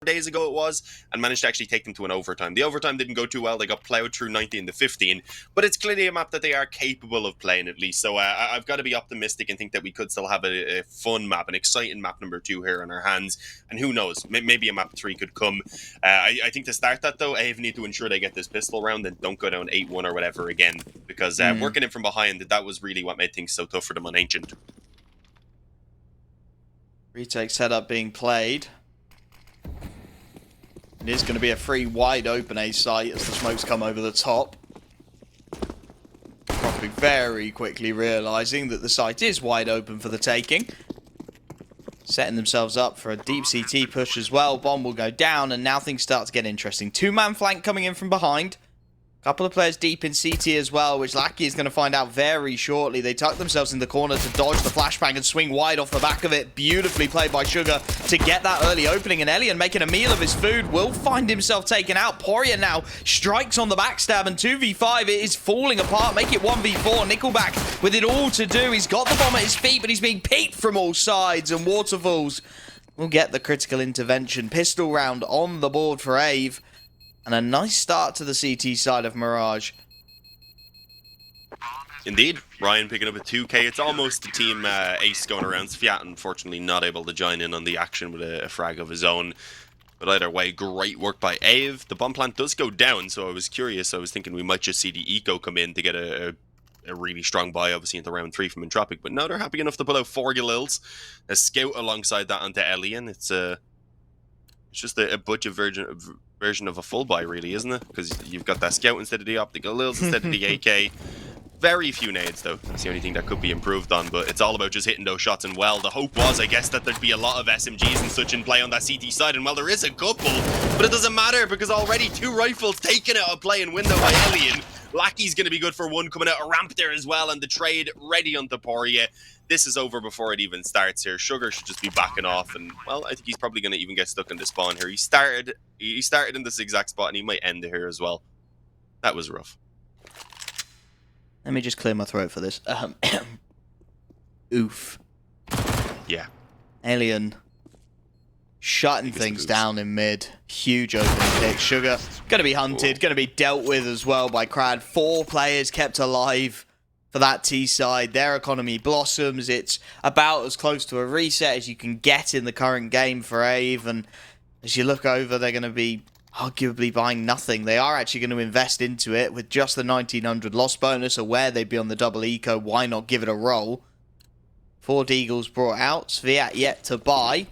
days ago it was, and managed to actually take them to an overtime. The overtime didn't go too well. They got plowed through 19-15, but it's clearly a map that they are capable of playing at least. So I've got to be optimistic and think that we could still have a fun map, an exciting map number 2 here on our hands. And who knows, maybe a map 3 could come. I think to start that though, AVE need to ensure they get this pistol round and don't go down 8-1 or whatever again, because working in from behind, that was really what made things so tough for them on Ancient. Retake setup being played. It is going to be a free wide open A site as the smokes come over the top. Probably very quickly realizing that the site is wide open for the taking. Setting themselves up for a deep CT push as well. Bomb will go down, and now things start to get interesting. 2-man flank coming in from behind. Couple of players deep in CT as well, which Lackey is going to find out very shortly. They tuck themselves in the corner to dodge the flashbang and swing wide off the back of it. Beautifully played by Sugar to get that early opening. And Elian, making a meal of his food, will find himself taken out. Poirier now strikes on the backstab, and 2v5, it is falling apart. Make it 1v4. Nickelback with it all to do. He's got the bomb at his feet, but he's being peeked from all sides. And Waterfalls will get the critical intervention. Pistol round on the board for AVE. And a nice start to the CT side of Mirage. Indeed, Ryan picking up a 2k. It's almost a team ace going around. Sviat, unfortunately, not able to join in on the action with a frag of his own. But either way, great work by AVE. The bomb plant does go down, so I was curious. I was thinking we might just see the eco come in to get a really strong buy, obviously, into round 3 from Entropiq. But now they're happy enough to pull out 4 Galils. A scout alongside that onto Elian. It's just a budget version of a full buy, really, isn't it? Because you've got that scout instead of the optical Lils, instead of the AK. Very few nades, though. That's the only thing that could be improved on, but it's all about just hitting those shots. And, well, the hope was, I guess, that there'd be a lot of SMGs and such in play on that CT side, and, well, there is a couple, but it doesn't matter, because already 2 rifles taken out of play in window by Elian. Lackey's going to be good for 1 coming out a ramp there as well, and the trade ready onto Poirier. This is over before it even starts here. Sugar should just be backing off, and, well, I think he's probably going to even get stuck in the spawn here. He started in this exact spot, and he might end here as well. That was rough. Let me just clear my throat for this. Oof. Yeah. Alien shutting things down in mid. Huge opening pick. Sugar going to be hunted, going to be dealt with as well by Crad. 4 players kept alive for that T side. Their economy blossoms. It's about as close to a reset as you can get in the current game for AVE. And as you look over, they're going to be arguably buying nothing. They are actually going to invest into it with just the 1900 loss bonus. Aware they'd be on the double eco, why not give it a roll? 4 Deagles brought out. Sviat yet to buy.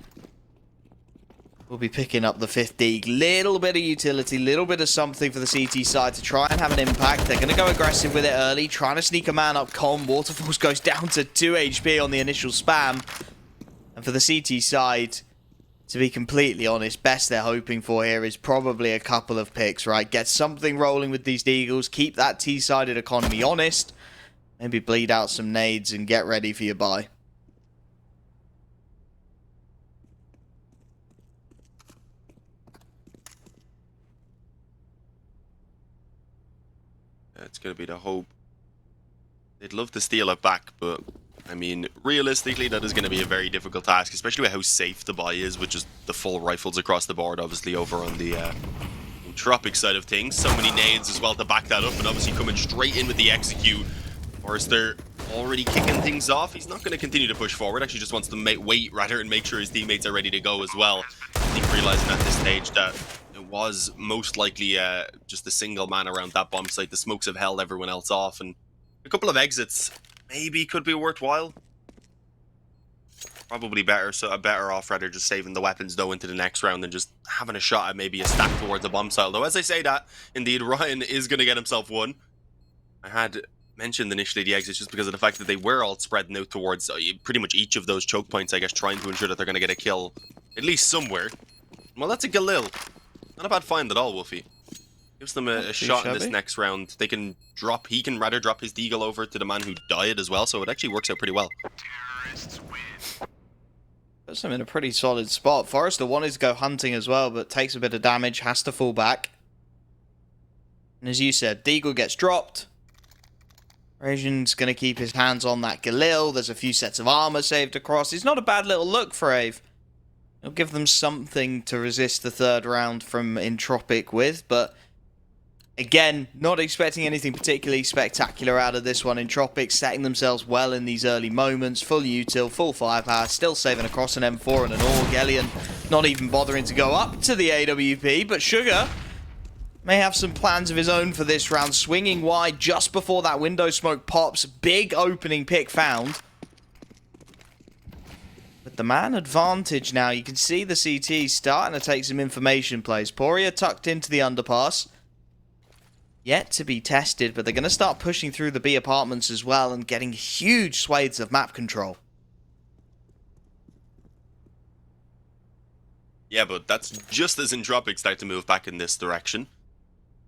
We'll be picking up the 5th Deagle. Little bit of utility, little bit of something for the CT side to try and have an impact. They're going to go aggressive with it early, trying to sneak a man up com. Waterfalls goes down to 2 HP on the initial spam. And for the CT side, to be completely honest, best they're hoping for here is probably a couple of picks, right? Get something rolling with these Deagles, keep that T-sided economy honest, maybe bleed out some nades and get ready for your buy. It's going to be the hope. They'd love to steal it back, but I mean, realistically, that is going to be a very difficult task, especially with how safe the buy is, with just the full rifles across the board, obviously, over on the Entropiq side of things. So many nades as well to back that up, and obviously coming straight in with the execute. Forrester already kicking things off. He's not going to continue to push forward, actually just wants to wait, rather, and make sure his teammates are ready to go as well. I think realizing at this stage that it was most likely just a single man around that bomb site. The smokes have held everyone else off, and a couple of exits maybe could be worthwhile. Probably better off rather just saving the weapons though into the next round than just having a shot at maybe a stack towards a bomb site. Though as I say that, indeed Ryan is going to get himself one. I had mentioned initially the exits just because of the fact that they were all spreading out towards pretty much each of those choke points, I guess, trying to ensure that they're going to get a kill at least somewhere. Well, that's a Galil. Not a bad find at all, Wolfie. Gives them a shot in this next round. They can drop. He can rather drop his Deagle over to the man who died as well, so it actually works out pretty well. Puts him in a pretty solid spot. Forrester wanted to go hunting as well, but takes a bit of damage, has to fall back. And as you said, Deagle gets dropped. Rasian's going to keep his hands on that Galil. There's a few sets of armor saved across. It's not a bad little look for AVE. It'll give them something to resist the third round from Entropiq with, but again, not expecting anything particularly spectacular out of this one. Entropiq setting themselves well in these early moments. Full util, full firepower, still saving across an M4 and an AUG. Elian not even bothering to go up to the AWP, but Sugar may have some plans of his own for this round. Swinging wide just before that window smoke pops. Big opening pick found. With the man advantage now, you can see the CT starting to take some information plays. Poria tucked into the underpass. Yet to be tested, but they're going to start pushing through the B apartments as well and getting huge swathes of map control. Yeah, but that's just as Entropiq start to move back in this direction.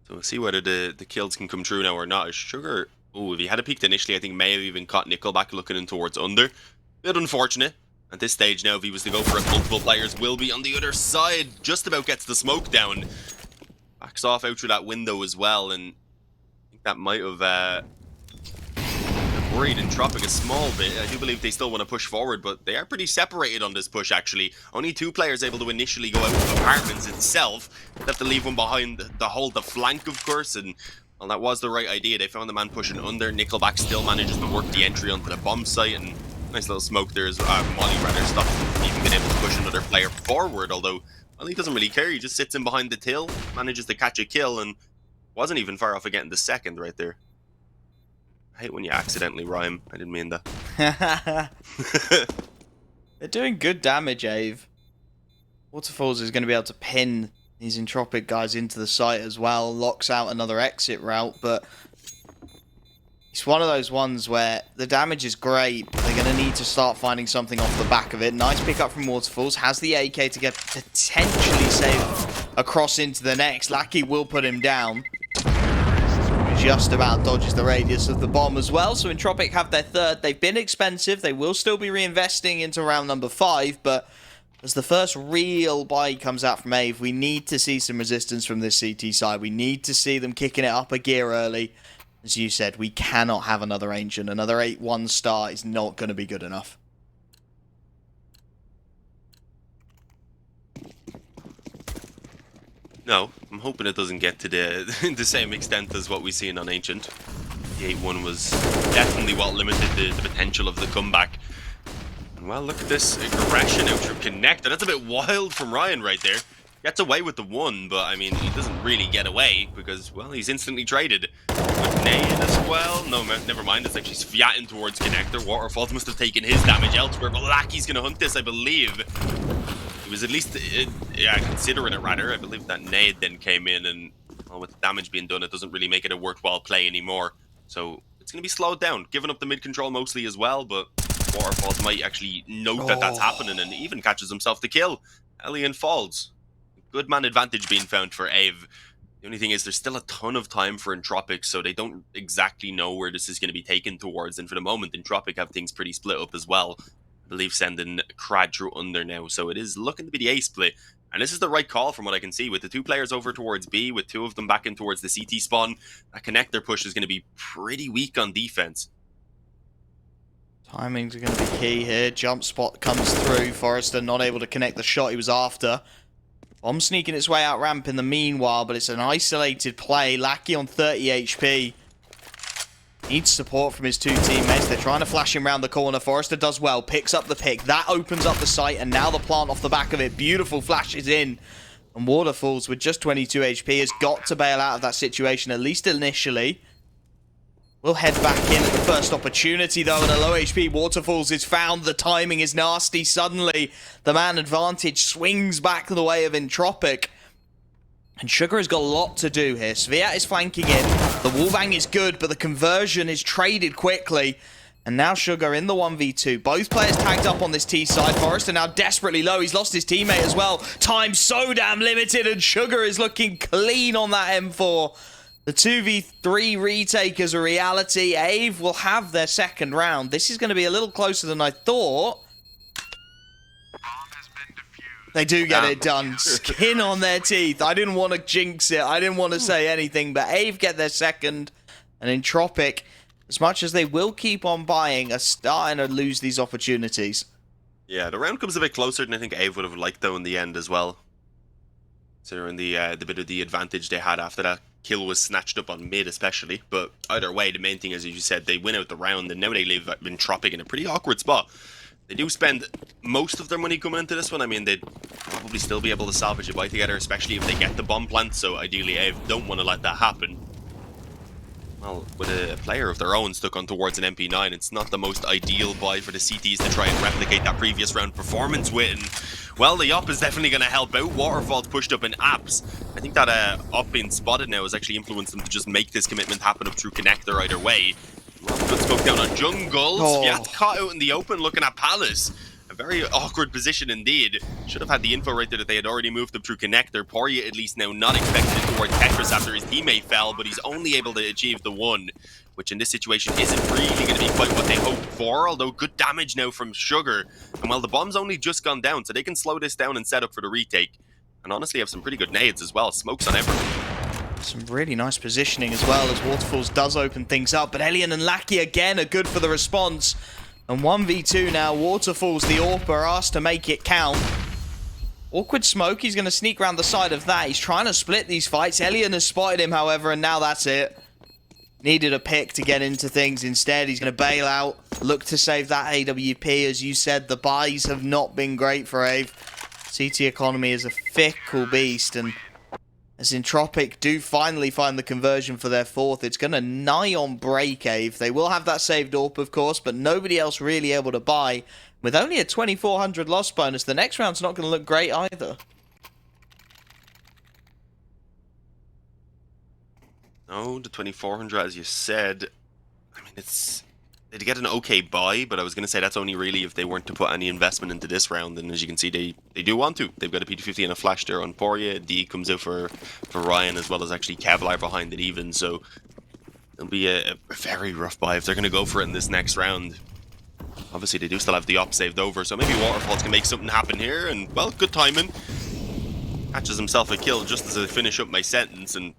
So we'll see whether the kills can come true now or not. Sugar, oh, if he had a peeked initially, I think may have even caught Nickelback looking in towards under. Bit unfortunate. At this stage now, if he was to go for it, multiple players will be on the other side. Just about gets the smoke down. Backs off out through that window as well, and I think that might have worried Entropiq a small bit. I do believe they still want to push forward, but they are pretty separated on this push, actually. Only 2 players able to initially go out of apartments itself. They have to leave one behind to hold the flank, of course, and well, that was the right idea. They found the man pushing under. Nickelback still manages to work the entry onto the bomb site, and nice little smoke there as Molly rather stopped even being able to push another player forward, although well, he doesn't really care. He just sits in behind the till, manages to catch a kill, and wasn't even far off of getting the second right there. I hate when you accidentally rhyme. I didn't mean that. They're doing good damage, AVE. Waterfalls is going to be able to pin these Entropiq guys into the site as well. Locks out another exit route, but it's one of those ones where the damage is great. They're going to need to start finding something off the back of it. Nice pickup from Waterfalls. Has the AK to get potentially saved across into the next. Lackey will put him down. Just about dodges the radius of the bomb as well. So Entropiq have their third. They've been expensive. They will still be reinvesting into round number 5. But as the first real buy comes out from AVE, we need to see some resistance from this CT side. We need to see them kicking it up a gear early. As you said, we cannot have another Ancient. Another 8-1 start is not going to be good enough. No, I'm hoping it doesn't get to the same extent as what we've seen on Ancient. The 8-1 was definitely what limited the potential of the comeback. And well, look at this aggression out through Connector. That's a bit wild from Ryan right there. Gets away with the 1, but I mean, he doesn't really get away because, well, he's instantly traded. With Nade as well. No, never mind. It's actually Sviatin towards Connector. Waterfalls must have taken his damage elsewhere, but Lackey's going to hunt this, I believe. He was at least, considering it rather. I believe that Nade then came in, and well, with the damage being done, it doesn't really make it a worthwhile play anymore. So it's going to be slowed down. Giving up the mid-control mostly as well, but Waterfalls might actually note that that's happening and even catches himself the kill. IEM Falls. Good man advantage being found for AVE. The only thing is there's still a ton of time for Entropiq, so they don't exactly know where this is going to be taken towards. And for the moment, Entropiq have things pretty split up as well. I believe sending Crad through under now, so it is looking to be the A split. And this is the right call from what I can see, with the 2 players over towards B, with 2 of them back in towards the CT spawn. That Connector push is going to be pretty weak on defense. Timing's going to be key here. Jump spot comes through. Forrester not able to connect the shot he was after. Bomb sneaking its way out ramp in the meanwhile, but it's an isolated play. Lackey on 30 HP. Needs support from his 2 teammates. They're trying to flash him around the corner. Forrester does well. Picks up the pick. That opens up the site, and now the plant off the back of it. Beautiful flashes in. And Waterfalls, with just 22 HP, has got to bail out of that situation, at least initially. We'll head back in at the first opportunity, though, and a low HP Waterfalls is found. The timing is nasty. Suddenly, the man advantage swings back the way of Entropiq. And Sugar has got a lot to do here. Sviat is flanking in. The wallbang is good, but the conversion is traded quickly. And now Sugar in the 1v2. Both players tagged up on this T side. Forrester now desperately low. He's lost his teammate as well. Time so damn limited, and Sugar is looking clean on that M4. The 2v3 retake is a reality. AVE will have their second round. This is going to be a little closer than I thought. They do get it done. Skin on their teeth. I didn't want to jinx it. I didn't want to say anything, but AVE get their second. And Entropiq, as much as they will keep on buying, are starting to lose these opportunities. Yeah, the round comes a bit closer than I think AVE would have liked, though, in the end as well. Considering the bit of the advantage they had after that kill was snatched up on mid, especially. But either way, the main thing is, as you said, they win out the round, and now they leave Entropiq in a pretty awkward spot. They do spend most of their money coming into this one. I mean, they'd probably still be able to salvage a buy together, especially if they get the bomb plant, so ideally AVE don't want to let that happen. Well, with a player of their own stuck on towards an MP9, it's not the most ideal buy for the CTs to try and replicate that previous round performance with. And, well, the op is definitely going to help out. Waterfall's pushed up in apps. I think that op being spotted now has actually influenced them to just make this commitment happen up through connector either way. Good smoke down on jungle. Sviat caught out in the open looking at Palace. A very awkward position indeed. Should have had the info right there that they had already moved them through connector. Poirier at least now not expected it towards Tetris after his teammate fell, but he's only able to achieve the one, which in this situation isn't really going to be quite what they hoped for, although good damage now from Sugar. And well, the bomb's only just gone down, so they can slow this down and set up for the retake. And honestly have some pretty good nades as well. Smokes on everything. Some really nice positioning as well as Waterfalls does open things up, but Elian and Lackey again are good for the response. And 1v2 now, Waterfalls, the AWP, are asked to make it count. Awkward smoke, he's going to sneak around the side of that. He's trying to split these fights. Elian has spotted him, however, and now that's it. Needed a pick to get into things. Instead, he's going to bail out, look to save that AWP. As you said, the buys have not been great for AVE. CT economy is a fickle beast, and as Entropiq do finally find the conversion for their fourth, it's going to nigh on break AVE. They will have that saved AWP, of course, but nobody else really able to buy. With only a 2,400 loss bonus, the next round's not going to look great either. No, the 2,400, as you said, I mean, they'd get an okay buy, but I was going to say that's only really if they weren't to put any investment into this round, and as you can see, they do want to. They've got a P250 and a flash there on Poirier. D comes out for Ryan, as well as actually Kevlar behind it even, so it'll be a very rough buy if they're going to go for it in this next round. Obviously, they do still have the op saved over, so maybe Waterfalls can make something happen here, and, well, good timing. Catches himself a kill just as I finish up my sentence, and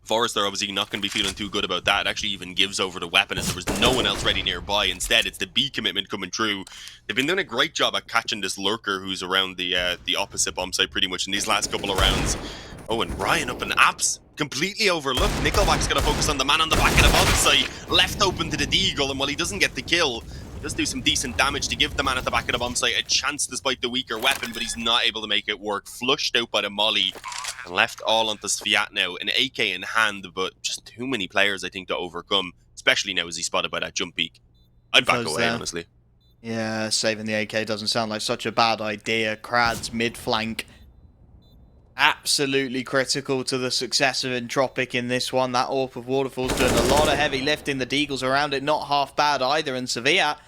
Forrester obviously not going to be feeling too good about that. It actually even gives over the weapon as there was no one else ready nearby. Instead, it's the B commitment coming through. They've been doing a great job at catching this lurker who's around the opposite bomb site pretty much in these last couple of rounds. Oh, and Ryan up in apps. Completely overlooked. Nickelback's going to focus on the man on the back of the bomb site. Left open to the Deagle, and while he doesn't get the kill, he does do some decent damage to give the man at the back of the bomb site a chance despite the weaker weapon, but he's not able to make it work. Flushed out by the molly. And left all onto Sviat now, an AK in hand, but just too many players, I think, to overcome, especially now as he's spotted by that jump peak. I'd back away, honestly. Yeah, saving the AK doesn't sound like such a bad idea. Krad's mid-flank, absolutely critical to the success of Entropiq in this one. That AWP of Waterfalls doing a lot of heavy lifting. The Deagles around it, not half bad either, and Sviat,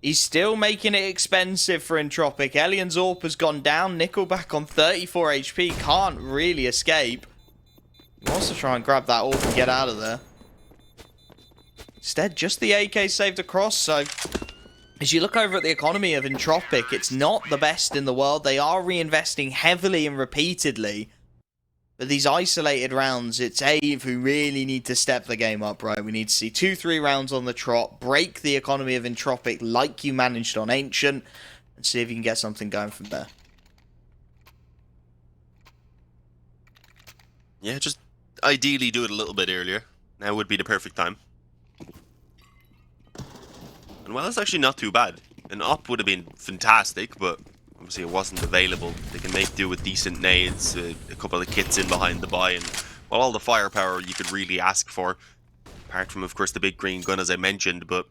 he's still making it expensive for Entropiq. Elian's AWP has gone down. Nickelback on 34 HP. Can't really escape. He wants to try and grab that AWP and get out of there. Instead, just the AK saved across. So, as you look over at the economy of Entropiq, it's not the best in the world. They are reinvesting heavily and repeatedly. But these isolated rounds, it's AVE who really need to step the game up, right? We need to see 2-3 rounds on the trot, break the economy of Entropiq like you managed on Ancient, and see if you can get something going from there. Yeah, just ideally do it a little bit earlier. Now would be the perfect time. And well, it's actually not too bad. An op would have been fantastic, but obviously it wasn't available. They can make do with decent nades, a couple of kits in behind the buy, and well, all the firepower you could really ask for. Apart from, of course, the big green gun, as I mentioned, but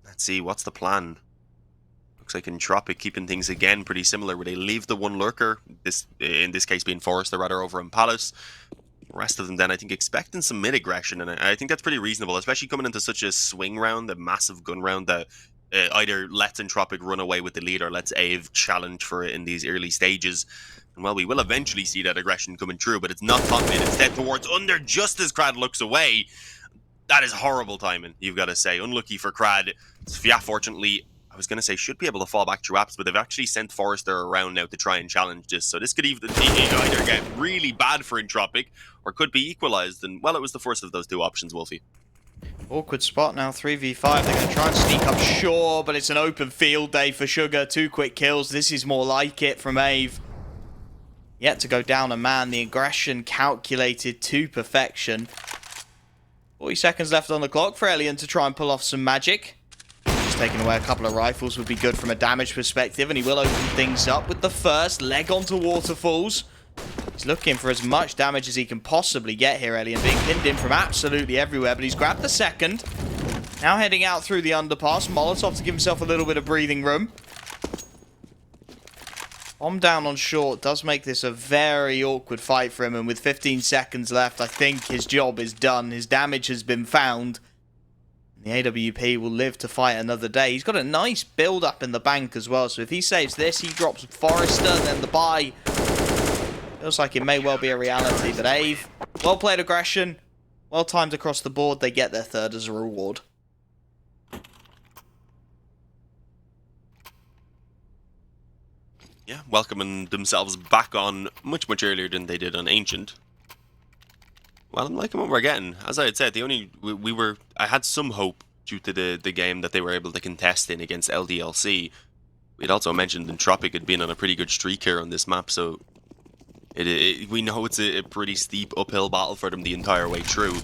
let's see, what's the plan? Looks like Entropiq keeping things again pretty similar, where they leave the one lurker, in this case being Forrester rather, over in Palace. The rest of them then, I think, expecting some mid-aggression, and I think that's pretty reasonable, especially coming into such a swing round, a massive gun round that either lets Entropiq run away with the lead or lets AVE challenge for it in these early stages. And well, we will eventually see that aggression coming through, but it's not top mid, instead towards under just as Krad looks away. That is horrible timing, you've got to say. Unlucky for Krad. Sviat, fortunately, I was going to say, should be able to fall back through apps, but they've actually sent Forrester around now to try and challenge this. So this could either get really bad for Entropiq, or could be equalized. And, well, it was the first of those two options, Wolfie. Awkward spot now, 3v5. They're going to try and sneak up, sure, but it's an open field day for Sugar. 2 quick kills. This is more like it from AVE. Yet to go down a man. The aggression calculated to perfection. 40 seconds left on the clock for Elian to try and pull off some magic. Just taking away a couple of rifles would be good from a damage perspective, and he will open things up with the first leg onto Waterfalls. He's looking for as much damage as he can possibly get here, Elian, being pinned in from absolutely everywhere, but he's grabbed the second. Now heading out through the underpass. Molotov to give himself a little bit of breathing room. Bomb down on short does make this a very awkward fight for him, and with 15 seconds left, I think his job is done. His damage has been found. The AWP will live to fight another day. He's got a nice build-up in the bank as well, so if he saves this, he drops Forrester, then the buy. Feels like it may well be a reality, but AVE, well-played aggression, well-timed across the board. They get their third as a reward. Yeah, welcoming themselves back on much earlier than they did on Ancient. Well, I'm liking what we're getting. As I had said, I had some hope due to the game that they were able to contest in against LDLC. We'd also mentioned Entropiq had been on a pretty good streak here on this map, so we know it's a pretty steep uphill battle for them the entire way through.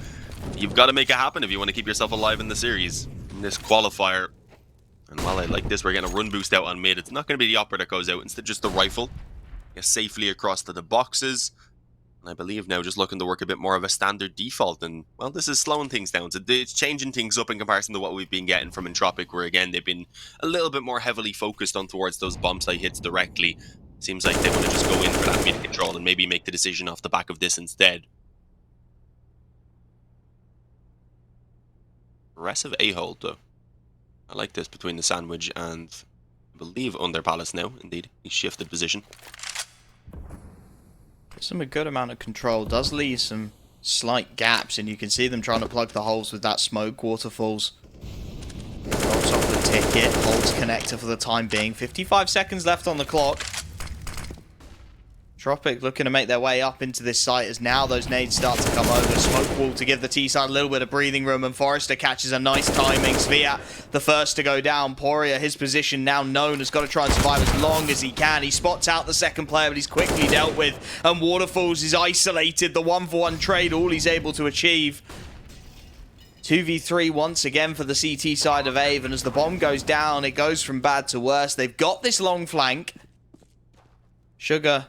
You've got to make it happen if you want to keep yourself alive in the series. In this qualifier, and while I like this, we're getting a run boost out on mid. It's not going to be the Opera that goes out, instead just the rifle. Get safely across to the boxes. And I believe now just looking to work a bit more of a standard default. And, well, this is slowing things down. So it's changing things up in comparison to what we've been getting from Entropiq, where, again, they've been a little bit more heavily focused on towards those bomb site hits directly. Seems like they want to just go in for that mid control and maybe make the decision off the back of this instead. Aggressive A-hold, though. I like this between the sandwich and, I believe, under Palace now. Indeed, he's shifted position. Gives him a good amount of control. Does leave some slight gaps, and you can see them trying to plug the holes with that smoke. Waterfalls drops off the ticket, holds connector for the time being. 55 seconds left on the clock. Entropiq looking to make their way up into this site as now those nades start to come over. Smoke wall to give the T-side a little bit of breathing room, and Forrester catches a nice timing. Sviat, the first to go down. Poria, his position now known, has got to try and survive as long as he can. He spots out the second player, but he's quickly dealt with. And Waterfalls is isolated. The 1-for-1 trade, all he's able to achieve. 2v3 once again for the CT side of AVE, and as the bomb goes down, it goes from bad to worse. They've got this long flank. Sugar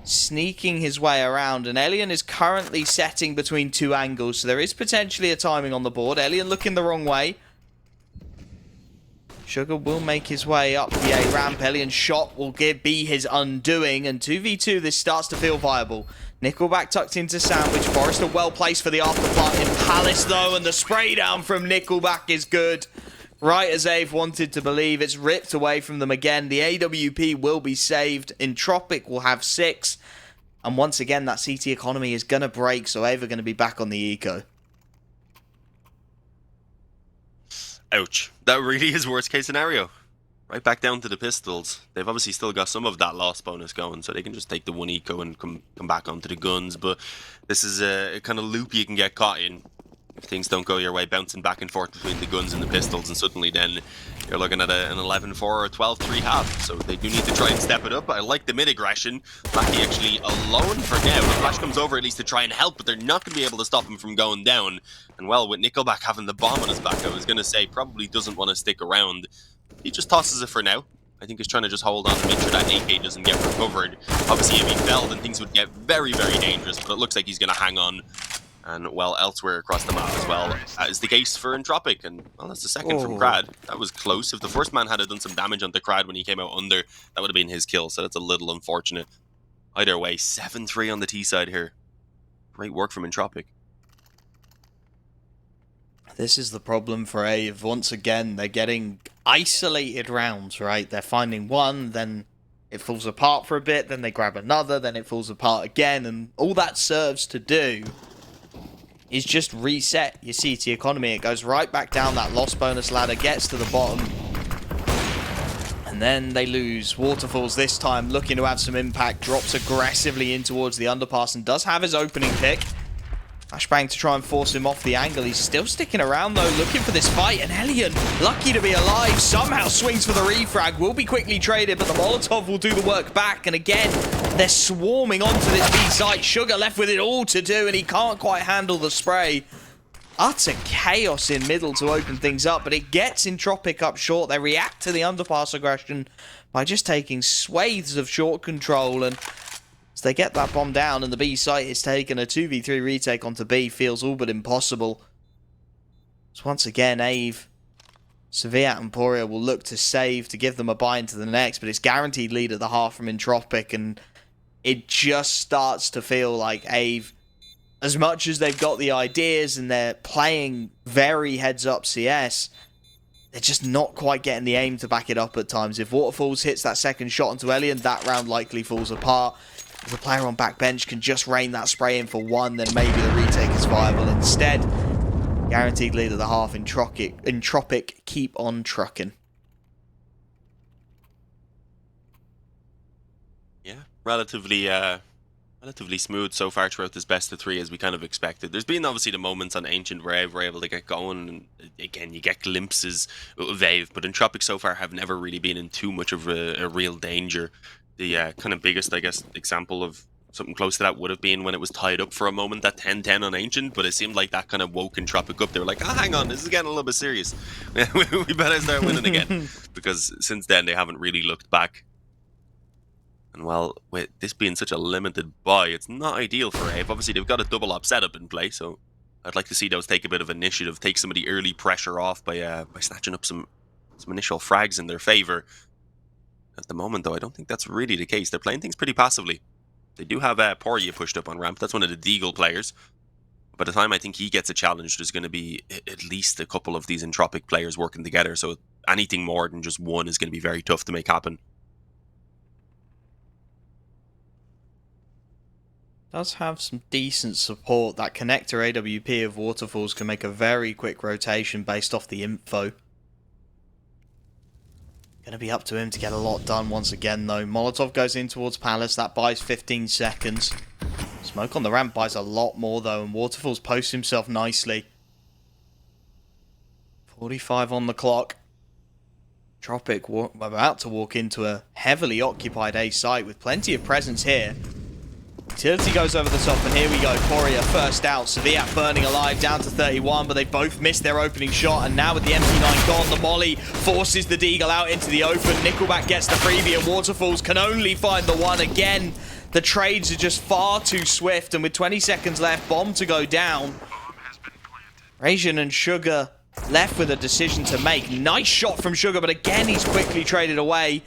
sneaking his way around, and Elian is currently setting between 2 angles, so there is potentially a timing on the board. Elian looking the wrong way. Sugar will make his way up the A ramp. Elian's shot will be his undoing, and 2v2 this starts to feel viable. Nickelback tucked into sandwich. Forrester well placed for the afterplant in Palace though, and the spray down from Nickelback is good. Right as AVE wanted to believe, it's ripped away from them again. The AWP will be saved. Entropiq will have 6. And once again, that CT economy is going to break, so AVE are going to be back on the eco. Ouch. That really is worst case scenario. Right back down to the pistols. They've obviously still got some of that loss bonus going, so they can just take the 1 eco and come back onto the guns. But this is a kind of loop you can get caught in. If things don't go your way, bouncing back and forth between the guns and the pistols, and suddenly then you're looking at an 11-4 or a 12-3 half. So they do need to try and step it up. I like the mid-aggression. Lucky actually alone for now. The Flash comes over at least to try and help, but they're not going to be able to stop him from going down. And well, with Nickelback having the bomb on his back, I was going to say probably doesn't want to stick around. He just tosses it for now. I think he's trying to just hold on to make sure that AK doesn't get recovered. Obviously, if he fell, then things would get very, very dangerous, but it looks like he's going to hang on. And, well, elsewhere across the map as well, is the case for Entropiq. And, well, that's the second from Crad. That was close. If the first man had done some damage onto Crad when he came out under, that would have been his kill. So that's a little unfortunate. Either way, 7-3 on the T side here. Great work from Entropiq. This is the problem for AVE. Once again, they're getting isolated rounds, right? They're finding one, then it falls apart for a bit, then they grab another, then it falls apart again. And all that serves to do is just reset your CT economy. It goes right back down that loss bonus ladder, gets to the bottom, and then they lose. Waterfalls this time looking to have some impact, drops aggressively in towards the underpass and does have his opening pick. Flashbang to try and force him off the angle. He's still sticking around though, looking for this fight. And Elian, lucky to be alive, somehow swings for the refrag. Will be quickly traded, but the Molotov will do the work back. And again, they're swarming onto this B site. Sugar left with it all to do, and he can't quite handle the spray. Utter chaos in middle to open things up, but it gets Entropiq up short. They react to the underpass aggression by just taking swathes of short control, and as they get that bomb down and the B site is taken, a 2v3 retake onto B feels all but impossible. So once again, AVE, Seviat and Poria will look to save to give them a buy into the next, but it's guaranteed lead at the half from Entropiq, and it just starts to feel like AVE, as much as they've got the ideas and they're playing very heads-up CS, they're just not quite getting the aim to back it up at times. If Waterfalls hits that second shot onto Elian, that round likely falls apart. If the player on backbench can just rain that spray in for one, then maybe the retake is viable instead. Guaranteed lead at the half. Entropiq keep on trucking. Yeah, relatively smooth so far throughout this best of three, as we kind of expected. There's been obviously the moments on Ancient where we're able to get going, and again you get glimpses of AVE, but Entropiq so far have never really been in too much of a real danger. The kind of biggest, I guess, example of something close to that would have been when it was tied up for a moment at 10-10 on Ancient, but it seemed like that kind of woke Entropiq up. They were like, oh, hang on, this is getting a little bit serious. We better start winning again. Because since then, they haven't really looked back. And well, with this being such a limited buy, it's not ideal for AVE. Obviously, they've got a double op setup in play, so I'd like to see those take a bit of initiative, take some of the early pressure off by snatching up some initial frags in their favor. At the moment, though, I don't think that's really the case. They're playing things pretty passively. They do have Poria pushed up on ramp. That's one of the Deagle players. By the time I think he gets a challenge, there's going to be at least a couple of these Entropiq players working together. So anything more than just one is going to be very tough to make happen. Does have some decent support. That connector AWP of Waterfalls can make a very quick rotation based off the info. Going to be up to him to get a lot done once again, though. Molotov goes in towards Palace. That buys 15 seconds. Smoke on the ramp buys a lot more, though, and Waterfalls posts himself nicely. 45 on the clock. Entropiq about to walk into a heavily occupied A site with plenty of presence here. Utility goes over the top, and here we go. Poria first out. Seviat burning alive, down to 31, but they both missed their opening shot, and now with the MP9 gone, the molly forces the Deagle out into the open. Nickelback gets the freebie, and Waterfalls can only find the one again. The trades are just far too swift, and with 20 seconds left, bomb to go down. Rasian and Sugar left with a decision to make. Nice shot from Sugar, but again, he's quickly traded away.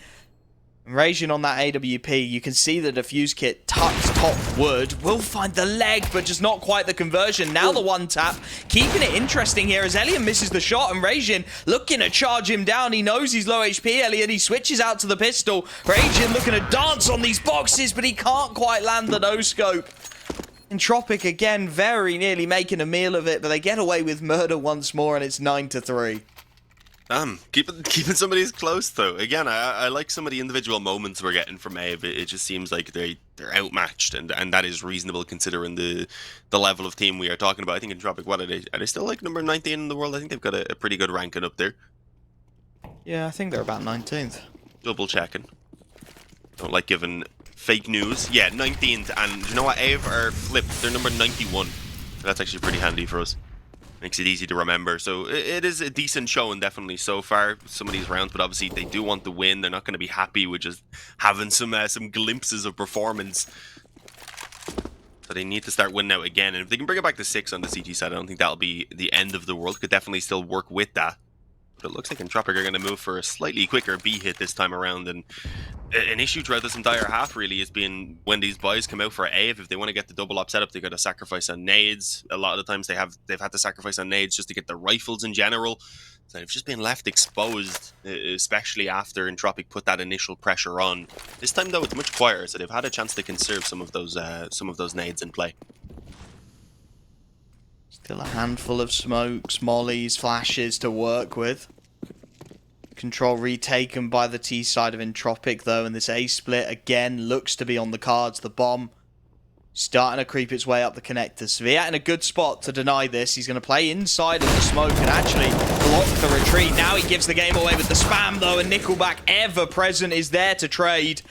Rasian on that AWP, you can see the defuse kit tucks top wood. Will find the leg, but just not quite the conversion. Now the one tap, keeping it interesting here as Elian misses the shot, and Rasian looking to charge him down. He knows he's low HP, Elian. He switches out to the pistol. Rasian looking to dance on these boxes, but he can't quite land the no-scope. Entropiq again very nearly making a meal of it, but they get away with murder once more, and it's 9-3. Damn, keeping somebody's close though. Again, I like some of the individual moments we're getting from AVE. It just seems like they're outmatched, and that is reasonable considering the level of team we are talking about. I think Entropiq, what are they still like number 19 in the world? I think they've got a pretty good ranking up there. Yeah, I think they're about 19th. Double checking. Don't like giving fake news. Yeah, 19th, and you know what? AVE are flipped. They're number 91. That's actually pretty handy for us. Makes it easy to remember. So it is a decent showing, definitely, so far, some of these rounds, but obviously they do want to win. They're not going to be happy with just having some glimpses of performance. So they need to start winning out again. And if they can bring it back to 6 on the CT side, I don't think that'll be the end of the world. Could definitely still work with that. But it looks like Entropiq are going to move for a slightly quicker B hit this time around. And an issue throughout this entire half really has been when these buys come out for AVE, if they want to get the double op setup, they got to sacrifice on nades. A lot of the times they've had to sacrifice on nades just to get the rifles in general. So they've just been left exposed, especially after Entropiq put that initial pressure on. This time though, it's much quieter, so they've had a chance to conserve some of those nades in play. Still a handful of smokes, mollies, flashes to work with. Control retaken by the T side of Entropiq though, and this A split again looks to be on the cards. The bomb Starting to creep its way up the connector. Sviat in a good spot to deny this. He's going to play inside of the smoke and actually block the retreat. Now he gives the game away with the spam, though, and Nickelback, ever present, is there to trade.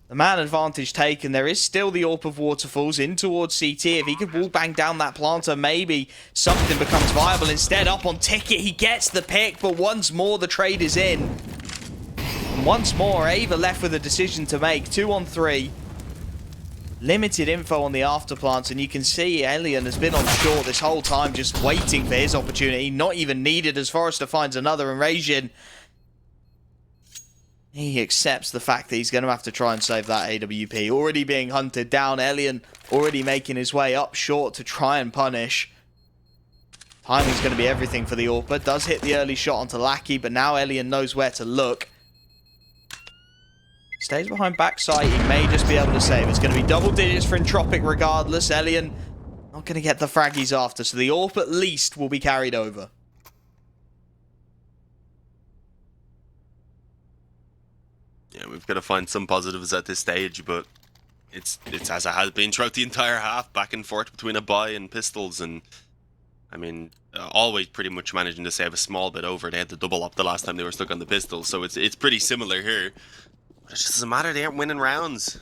The man advantage taken. There is still the AWP of Waterfalls in towards CT. If he could wallbang down that planter, maybe something becomes viable. Instead, up on Ticket, he gets the pick, but once more the trade is in. And once more, AVE are left with a decision to make. 2 on 3. Limited info on the afterplants, and you can see Alien has been on short this whole time, just waiting for his opportunity. Not even needed as Forrester finds another, and Rajin, he accepts the fact that he's going to have to try and save that AWP. Already being hunted down, Alien already making his way up short to try and punish. Timing's going to be everything for the AWP. Does hit the early shot onto Lackey, but now Alien knows where to look. Stays behind backside, he may just be able to save. It's going to be double digits for Entropiq regardless. Alien not going to get the fraggies after, so the AWP at least will be carried over. Yeah, we've got to find some positives at this stage, but it's as it has been throughout the entire half, back and forth between a buy and pistols, and I mean, always pretty much managing to save a small bit over. They had to double up the last time they were stuck on the pistols, so it's pretty similar here. But it just doesn't matter, they aren't winning rounds.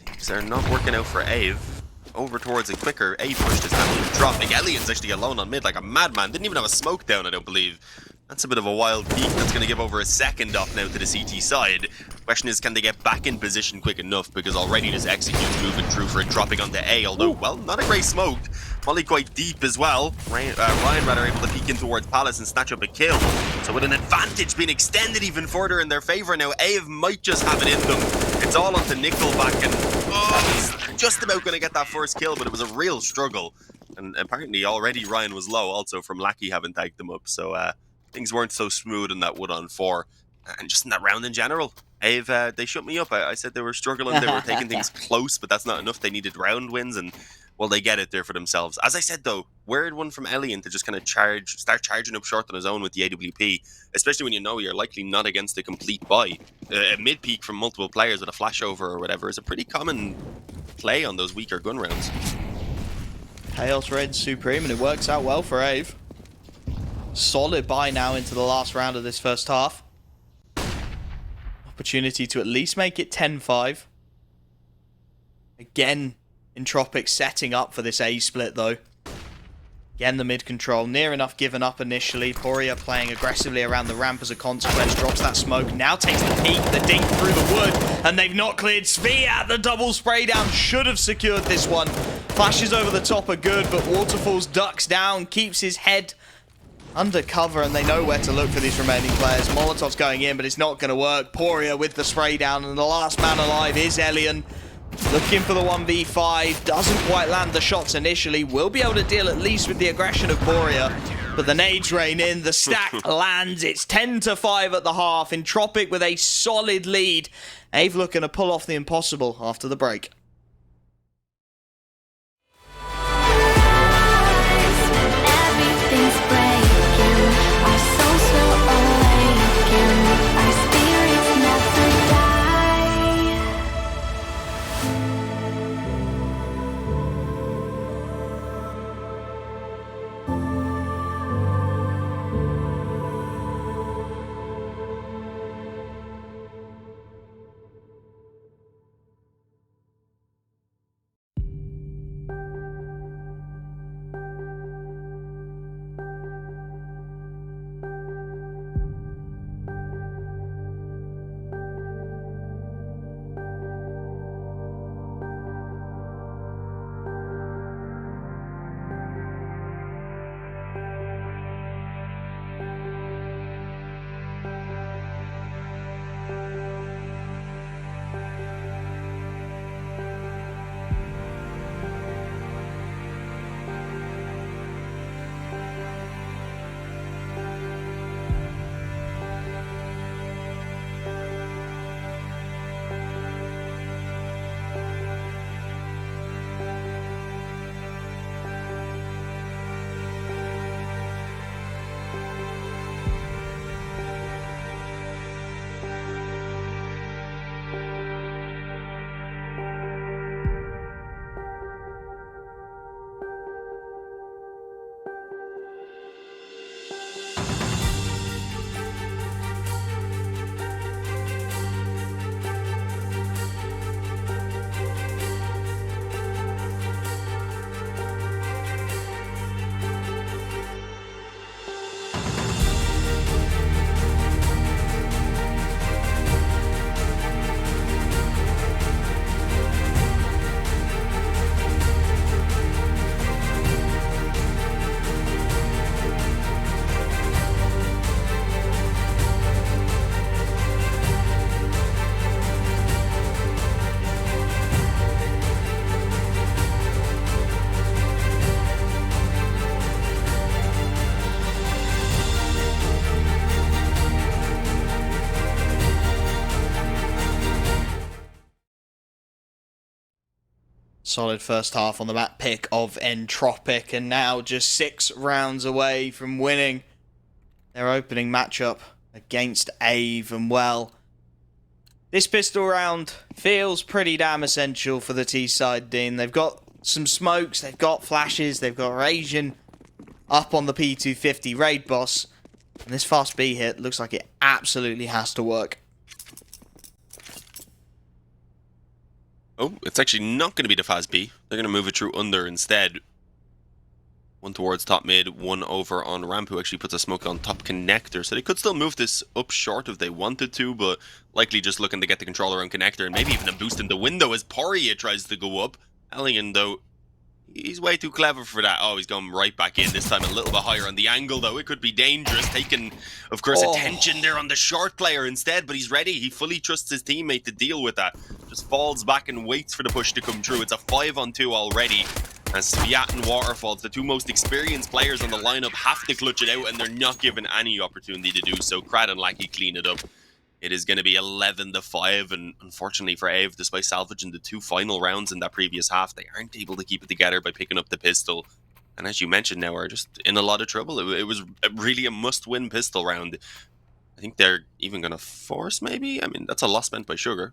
Things are not working out for AVE. Over towards it quicker, AVE pushed his hand to drop. Alien's actually alone on mid like a madman. Didn't even have a smoke down, I don't believe. That's a bit of a wild peak. That's going to give over a second off now to the CT side. Question is, can they get back in position quick enough? Because already this execute's moving through for it, dropping onto A. Although, well, not a great smoke. Molly quite deep as well. Ryan rather able to peek in towards Palace and snatch up a kill. So with an advantage being extended even further in their favour now, AVE might just have it in them. It's all onto Nickelback, and he's just about going to get that first kill, but it was a real struggle. And apparently already Ryan was low also from Lackey having tagged them up. So things weren't so smooth in that 1-on-4. And just in that round in general, AVE, they shut me up. I said they were struggling, they were taking things close, but that's not enough. They needed round wins, and well, they get it there for themselves. As I said though, weird one from Alien to just kind of start charging up short on his own with the AWP, especially when you know you're likely not against a complete buy. A mid-peak from multiple players with a flashover or whatever is a pretty common play on those weaker gun rounds. Chaos Red Supreme, and it works out well for AVE. Solid buy now into the last round of this first half. Opportunity to at least make it 10-5. Again, Entropiq setting up for this A split though. Again, the mid control, near enough given up initially. Poria playing aggressively around the ramp as a consequence, drops that smoke, now takes the peek, the dink through the wood, and they've not cleared. Sviat, the double spray down, should have secured this one. Flashes over the top are good, but Waterfalls ducks down, keeps his head under cover, and they know where to look for these remaining players. Molotov's going in, but it's not going to work. Poria with the spray down, and the last man alive is Elian. Looking for the 1v5, doesn't quite land the shots initially, will be able to deal at least with the aggression of Poria, but the nades rain in, the stack lands, it's 10-5 at the half. Entropiq with a solid lead. AVE looking to pull off the impossible after the break. Solid first half on the map pick of Entropiq, and now just 6 rounds away from winning their opening matchup against AVE. And well, this pistol round feels pretty damn essential for the T-side, Dean. They've got some smokes, they've got flashes, they've got Rasian up on the P250 raid boss, and this fast B hit looks like it absolutely has to work. Oh, it's actually not going to be the fast B. They're going to move it through under instead. One towards top mid, one over on ramp, who actually puts a smoke on top connector. So they could still move this up short if they wanted to, but likely just looking to get the controller on connector and maybe even a boost in the window as Poria tries to go up. Alien, though, he's way too clever for that. Oh, he's going right back in, this time a little bit higher on the angle, though. It could be dangerous, taking, of course, attention there on the short player instead, but he's ready. He fully trusts his teammate to deal with that. Just falls back and waits for the push to come through. It's a 5-on-2 already, as Sviat and Waterfalls, the two most experienced players on the lineup, have to clutch it out, and they're not given any opportunity to do so. Crad and Lackey clean it up. It is going to be 11-5, and unfortunately for AVE, despite salvaging the 2 final rounds in that previous half, they aren't able to keep it together by picking up the pistol. And as you mentioned now, are just in a lot of trouble. It was really a must-win pistol round. I think they're even going to force, maybe? I mean, that's a loss spent by Sugar.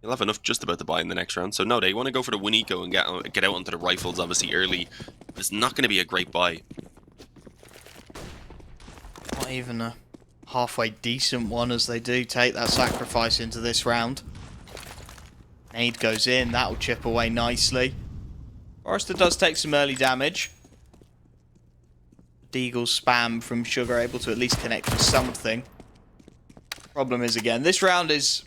He'll have enough just about to buy in the next round. So no, they want to go for the win eco and get out onto the rifles, obviously, early. But it's not going to be a great buy. Not even a halfway decent one, as they do take that sacrifice into this round. Nade goes in, that'll chip away nicely. Forrester does take some early damage. Deagle spam from Sugar, able to at least connect with something. Problem is, again, this round is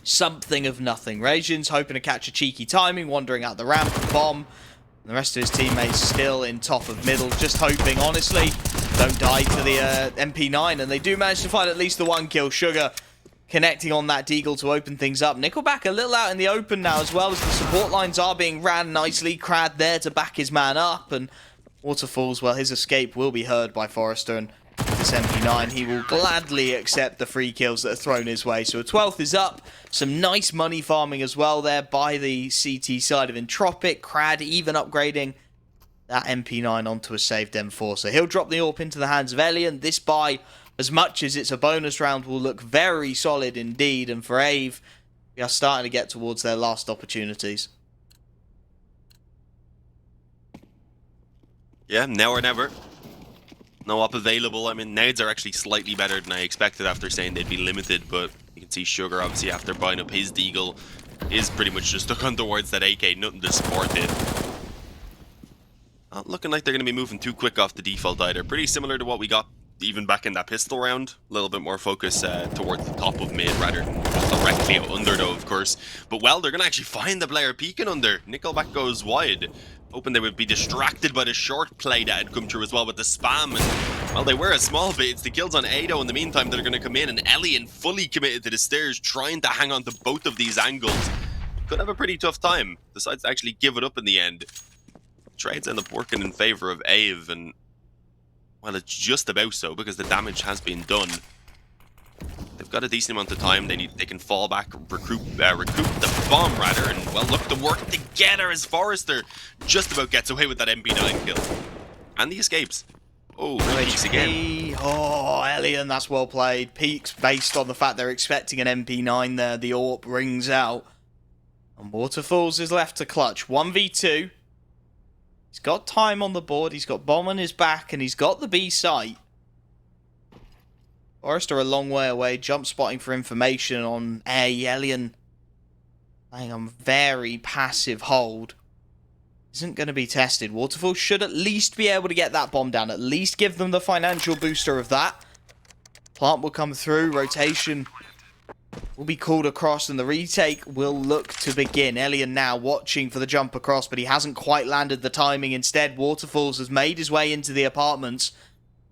something of nothing. Rasian's hoping to catch a cheeky timing, wandering out the ramp and bomb. And the rest of his teammates still in top of middle, just hoping, honestly, don't die to the MP9, and they do manage to find at least the 1 kill. Sugar connecting on that Deagle to open things up. Nickelback a little out in the open now, as well as the support lines are being ran nicely. Crad there to back his man up, and Waterfalls, well, his escape will be heard by Forrester, and this MP9, he will gladly accept the 3 kills that are thrown his way. So a 12th is up. Some nice money farming as well there by the CT side of Entropiq. Crad even upgrading that MP9 onto a saved M4. So he'll drop the AWP into the hands of Elian. This buy, as much as it's a bonus round, will look very solid indeed. And for AVE, we are starting to get towards their last opportunities. Yeah, now or never. No up available. I mean, nades are actually slightly better than I expected after saying they'd be limited, but you can see Sugar, obviously, after buying up his Deagle, is pretty much just stuck on towards that AK, nothing to support it. Not looking like they're going to be moving too quick off the default either. Pretty similar to what we got even back in that pistol round. A little bit more focus towards the top of mid rather than directly out under, though, of course. But, well, they're going to actually find the player peeking under. Nickelback goes wide. Hoping they would be distracted by the short play that had come through as well with the spam. And, well, they were a small bit. It's the kills on Ado in the meantime that are going to come in. And Elian fully committed to the stairs, trying to hang on to both of these angles. Could have a pretty tough time. Decides to actually give it up in the end. Trades end up working in favor of AVE. And, well, it's just about so because the damage has been done. They've got a decent amount of time. They can fall back, recoup the bomb rather, and, well, look to work together as Forrester just about gets away with that MP9 kill. And he escapes. Oh, peaks again. Oh, Elian, that's well played. Peaks based on the fact they're expecting an MP9 there. The AWP rings out. And Waterfalls is left to clutch. 1v2. He's got time on the board. He's got bomb on his back, and he's got the B site. Forrester a long way away, jump spotting for information on A. Elian playing on very passive hold. Isn't going to be tested. Waterfall should at least be able to get that bomb down, at least give them the financial booster of that. Plant will come through, rotation will be called across, and the retake will look to begin. Elian now watching for the jump across, but he hasn't quite landed the timing. Instead, Waterfalls has made his way into the apartments.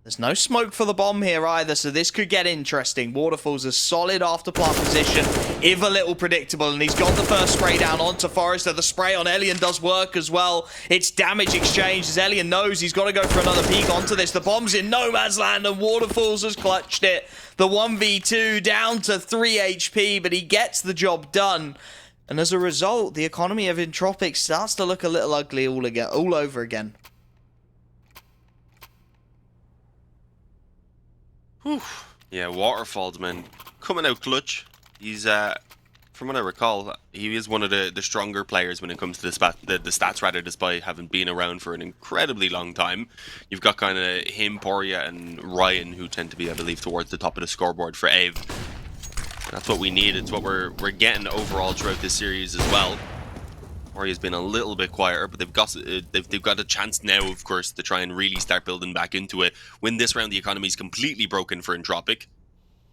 There's no smoke for the bomb here either, so this could get interesting. Waterfall's a solid after plant position, if a little predictable, and he's got the first spray down onto Forrester. The spray on Elian does work as well. It's damage exchange, as Elian knows he's got to go for another peek onto this. The bomb's in no man's land, and Waterfalls has clutched it. The 1v2 down to 3 HP, but he gets the job done. And as a result, the economy of Entropiq starts to look a little ugly all over again. Whew. Yeah, Waterfalls, man, coming out clutch. He's from what I recall, he is one of the stronger players when it comes to the stats, rather, despite having been around for an incredibly long time. You've got kind of him, Poria, and Ryan, who tend to be, I believe, towards the top of the scoreboard for AVE. And that's what we need. It's what we're getting overall throughout this series as well. Poria's been a little bit quieter, but they've got a chance now, of course, to try and really start building back into it. When this round the economy is completely broken for Entropiq.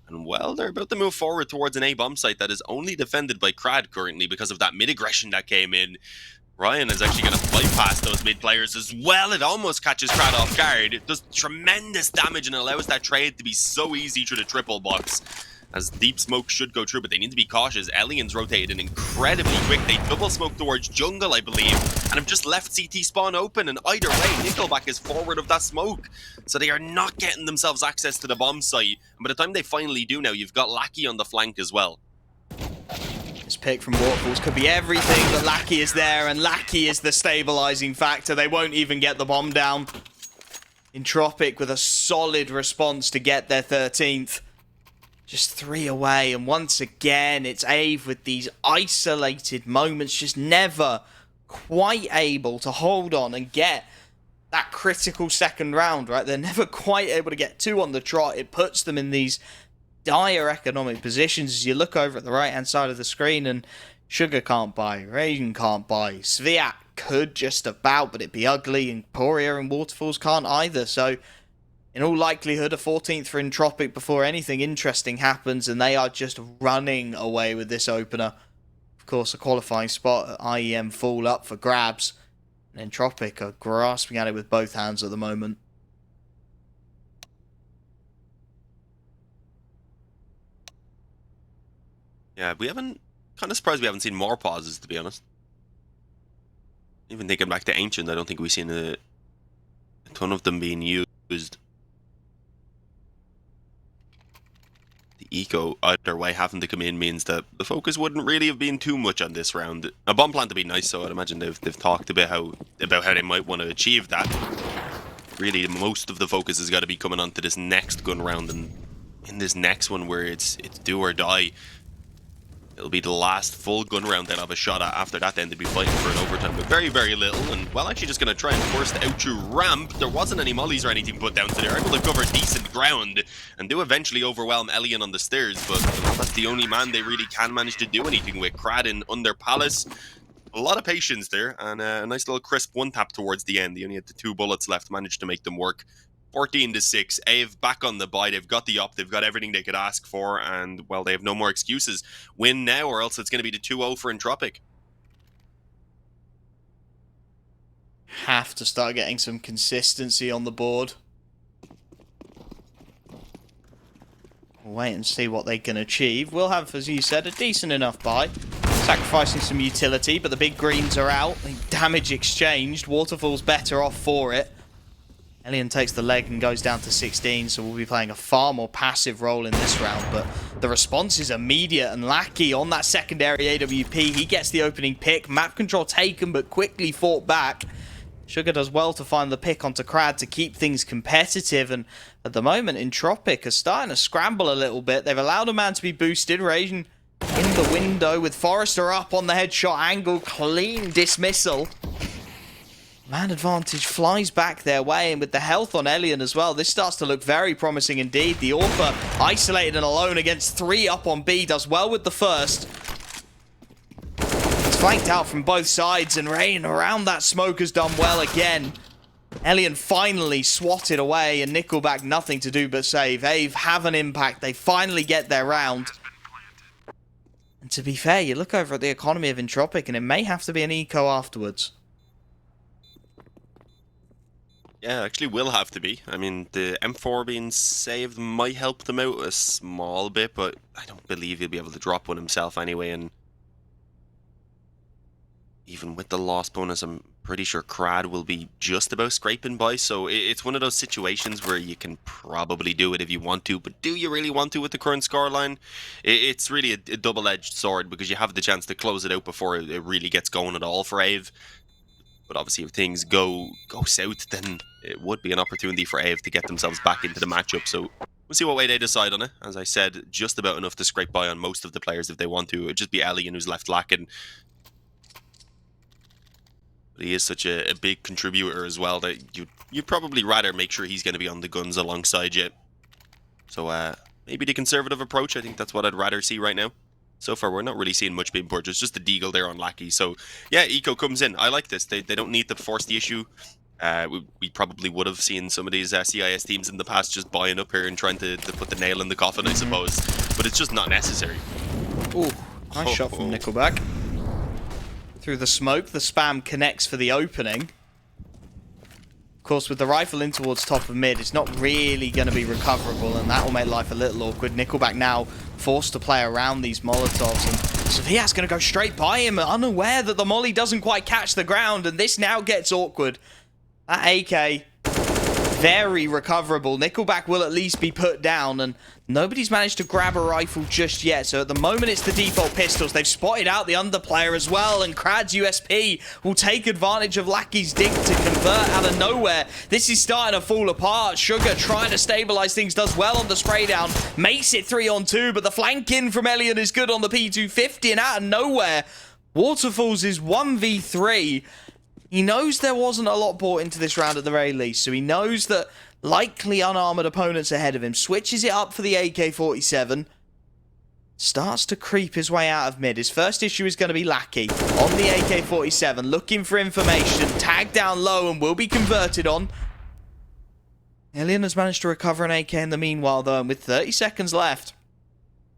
And, well, they're about to move forward towards an A-bomb site that is only defended by Crad currently because of that mid-aggression that came in. Ryan is actually going to bypass those mid-players as well. It almost catches Crad off guard. It does tremendous damage and allows that trade to be so easy through the triple box, as deep smoke should go through, but they need to be cautious. Alien's rotated in incredibly quick. They double smoke towards jungle, I believe, and have just left CT spawn open, and either way, Nickelback is forward of that smoke. So they are not getting themselves access to the bomb site. And by the time they finally do now, you've got Lackey on the flank as well. This pick from Waterfalls could be everything, but Lackey is there, and Lackey is the stabilizing factor. They won't even get the bomb down. Entropiq with a solid response to get their 13th. Just 3 away, and once again, it's AVE with these isolated moments, just never quite able to hold on and get that critical second round, right? They're never quite able to get 2 on the trot. It puts them in these dire economic positions as you look over at the right-hand side of the screen, and Sugar can't buy, Raiden can't buy, Sviat could just about, but it'd be ugly, and Poria and Waterfalls can't either, so in all likelihood, a 14th for Entropiq before anything interesting happens, and they are just running away with this opener. Of course, a qualifying spot at IEM Fall up for grabs, and Entropiq are grasping at it with both hands at the moment. Yeah, kind of surprised we haven't seen more pauses, to be honest. Even thinking back to Ancient, I don't think we've seen a ton of them being used. Eco either way having to come in means that the focus wouldn't really have been too much on this round. A bomb plant to be nice, so I'd imagine they've talked about how they might want to achieve that. Really, most of the focus has got to be coming onto this next gun round, and in this next one where it's do or die. It'll be the last full gun round they'll have a shot at. After that, then they'd be fighting for an overtime, but very, very little. And, well, actually just going to try and force the out through ramp. There wasn't any mollies or anything put down, so they're able to cover decent ground and do eventually overwhelm Elian on the stairs. But that's the only man they really can manage to do anything with. Crad in under Palace. A lot of patience there, and a nice little crisp one tap towards the end. They only had the 2 bullets left, managed to make them work. 14-6, AVE back on the bye. They've got the up, they've got everything they could ask for, and, well, they have no more excuses. Win now, or else it's going to be the 2-0 for Entropiq. Have to start getting some consistency on the board. We'll wait and see what they can achieve. We'll have, as you said, a decent enough buy. Sacrificing some utility, but the big greens are out. Damage exchanged. Waterfall's better off for it. Elian takes the leg and goes down to 16, so we'll be playing a far more passive role in this round, but the response is immediate, and Lackey on that secondary AWP, he gets the opening pick. Map control taken, but quickly fought back. Sugar does well to find the pick onto Crad to keep things competitive, and at the moment, Entropiq are starting to scramble a little bit. They've allowed a man to be boosted. Raiden in the window with Forrester up on the headshot angle. Clean dismissal. Man advantage flies back their way, and with the health on Elian as well, this starts to look very promising indeed. The Orpha, isolated and alone against 3 up on B, does well with the first. It's flanked out from both sides, and Rain around that smoke has done well again. Elian finally swatted away, and Nickelback nothing to do but save. AVE have an impact. They finally get their round. And to be fair, you look over at the economy of Entropiq, and it may have to be an eco afterwards. Yeah, actually will have to be. I mean, the M4 being saved might help them out a small bit, but I don't believe he'll be able to drop one himself anyway, and even with the loss bonus, I'm pretty sure Crad will be just about scraping by. So it's one of those situations where you can probably do it if you want to, but do you really want to with the current scoreline? It's really a double-edged sword because you have the chance to close it out before it really gets going at all for AVE. But obviously, if things go south, then it would be an opportunity for AVE to get themselves back into the matchup. So we'll see what way they decide on it. As I said, just about enough to scrape by on most of the players if they want to. It'd just be Elian who's left lacking. But he is such a big contributor as well that you'd probably rather make sure he's going to be on the guns alongside you. So maybe the conservative approach, I think that's what I'd rather see right now. So far, we're not really seeing much being purchased, just the deagle there on Lackey. So, yeah, Eco comes in. I like this. They don't need to force the issue. We probably would have seen some of these CIS teams in the past just buying up here and trying to put the nail in the coffin, I suppose. But it's just not necessary. Ooh, nice shot from Nickelback. Through the smoke, the spam connects for the opening. Of course, with the rifle in towards top of mid, it's not really going to be recoverable, and that will make life a little awkward. Nickelback now forced to play around these Molotovs, and Sviat's going to go straight by him, unaware that the molly doesn't quite catch the ground, and this now gets awkward. That AK, very recoverable. Nickelback will at least be put down, and nobody's managed to grab a rifle just yet. So at the moment, it's the default pistols. They've spotted out the underplayer as well, and Krad's USP will take advantage of Lackey's dig to convert out of nowhere. This is starting to fall apart. Sugar trying to stabilize things, does well on the spray down, makes it 3-on-2, but the flank in from Elian is good on the P250, and out of nowhere, Waterfalls is 1v3. He knows there wasn't a lot bought into this round at the very least, so he knows that likely unarmored opponents ahead of him. Switches it up for the AK-47. Starts to creep his way out of mid. His first issue is going to be Lackey on the AK-47, looking for information, tagged down low and will be converted on. Elian has managed to recover an AK in the meanwhile, though, and with 30 seconds left,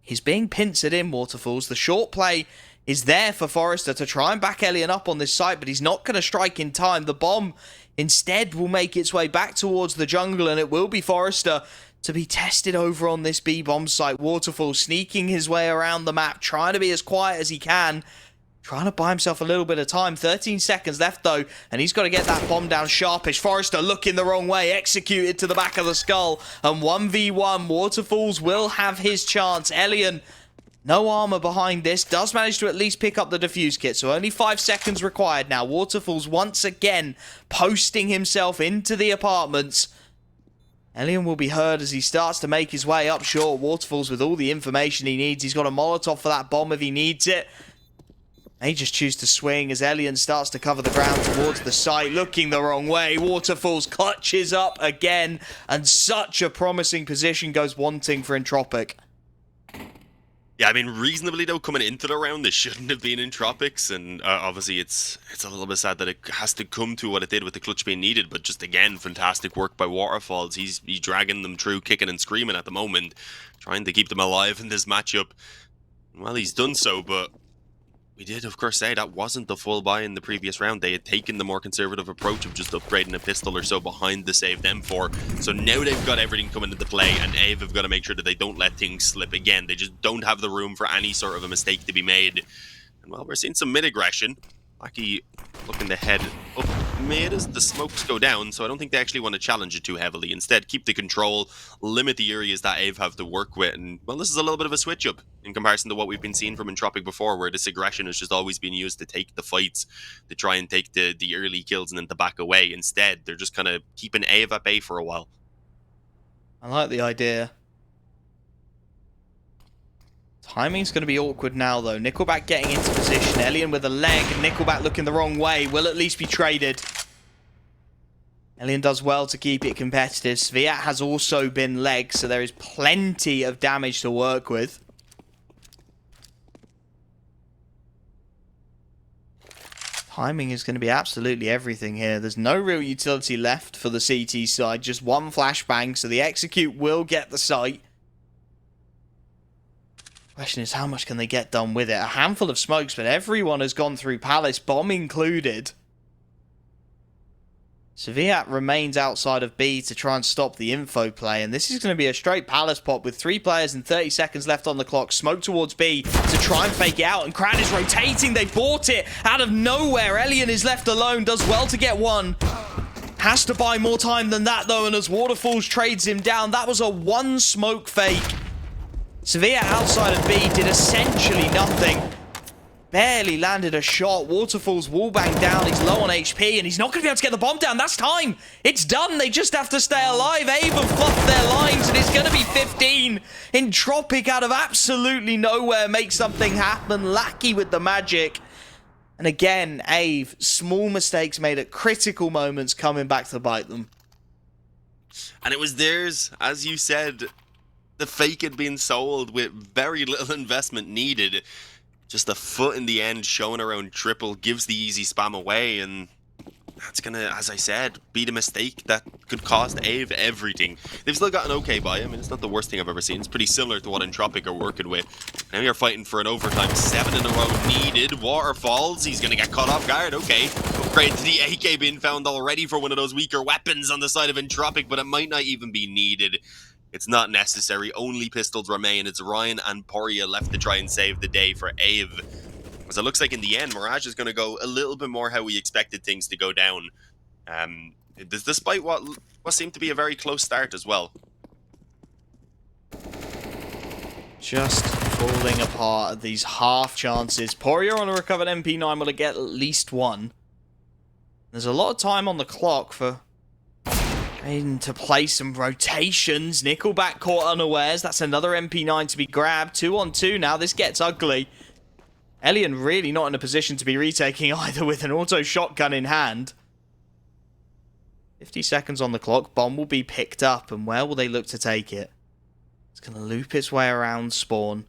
he's being pincered in, Waterfalls. The short play is there for Forrester to try and back Elian up on this site, but he's not going to strike in time. The bomb instead will make its way back towards the jungle, and it will be Forrester to be tested over on this B-bomb site. Waterfall sneaking his way around the map, trying to be as quiet as he can, trying to buy himself a little bit of time. 13 seconds left, though, and he's got to get that bomb down sharpish. Forrester looking the wrong way, executed to the back of the skull, and 1v1. Waterfalls will have his chance. Elian, no armor behind this, does manage to at least pick up the defuse kit, so only 5 seconds required now. Waterfalls once again posting himself into the apartments. Elian will be heard as he starts to make his way up short. Waterfalls with all the information he needs. He's got a Molotov for that bomb if he needs it. May just choose to swing as Elian starts to cover the ground towards the site, looking the wrong way. Waterfalls clutches up again, and such a promising position goes wanting for Entropiq. Yeah, I mean, reasonably, though, coming into the round, this shouldn't have been Entropiq's, and obviously it's a little bit sad that it has to come to what it did with the clutch being needed, but just, again, fantastic work by Waterfalls. He's dragging them through, kicking and screaming at the moment, trying to keep them alive in this matchup. Well, he's done so, but we did, of course, say that wasn't the full buy in the previous round. They had taken the more conservative approach of just upgrading a pistol or so behind the saved M4. So now they've got everything coming into play, and AVE have got to make sure that they don't let things slip again. They just don't have the room for any sort of a mistake to be made. And, well, we're seeing some mid-aggression. Lackey looking to head up mid as the smokes go down, so I don't think they actually want to challenge it too heavily. Instead, keep the control, limit the areas that AVE have to work with, and, well, this is a little bit of a switch-up in comparison to what we've been seeing from Entropiq before, where this aggression has just always been used to take the fights, to try and take the early kills and then to back away. Instead, they're just kind of keeping AVE at bay for a while. I like the idea. Timing's going to be awkward now, though. Nickelback getting into position. Elian with a leg. Nickelback looking the wrong way. Will at least be traded. Elian does well to keep it competitive. Sviat has also been legged, so there is plenty of damage to work with. Timing is going to be absolutely everything here. There's no real utility left for the CT side. Just one flashbang, so the execute will get the site. Question is, how much can they get done with it? A handful of smokes, but everyone has gone through Palace, bomb included. Sviat remains outside of B to try and stop the info play, and this is going to be a straight palace pop with 3 players and 30 seconds left on the clock. Smoke towards B to try and fake it out, and Crad is rotating. They bought it out of nowhere. Elian is left alone, does well to get one. Has to buy more time than that though, and as Waterfalls trades him down, that was a 1 smoke fake. Sviat outside of B did essentially nothing. Barely landed a shot. Waterfalls wallbang down. He's low on HP, and he's not going to be able to get the bomb down. That's time. It's done. They just have to stay alive. AVE have fluffed their lines, and it's going to be 15. Entropiq out of absolutely nowhere makes something happen. Lackey with the magic. And again, AVE, small mistakes made at critical moments coming back to bite them. And it was theirs, as you said. The fake had been sold with very little investment needed. Just a foot in the end, showing around triple, gives the easy spam away, and that's gonna, as I said, be the mistake that could cost AVE everything. They've still got an okay buy. I mean, it's not the worst thing I've ever seen. It's pretty similar to what Entropiq are working with. Now you're fighting for an overtime. 7 in a row needed. Waterfalls, he's gonna get caught off guard. Okay, upgrade to the AK being found already for one of those weaker weapons on the side of Entropiq, but it might not even be needed. It's not necessary. Only pistols remain. It's Ryan and Poria left to try and save the day for AVE. As it looks like in the end, Mirage is going to go a little bit more how we expected things to go down. Despite what seemed to be a very close start as well. Just falling apart at these half chances. Poria on a recovered MP9 will get at least 1. There's a lot of time on the clock for to play some rotations. Nickelback caught unawares. That's another MP9 to be grabbed. 2 on 2 now. This gets ugly. Elian really not in a position to be retaking either with an auto shotgun in hand. 50 seconds on the clock. Bomb will be picked up. And where will they look to take it? It's going to loop its way around spawn.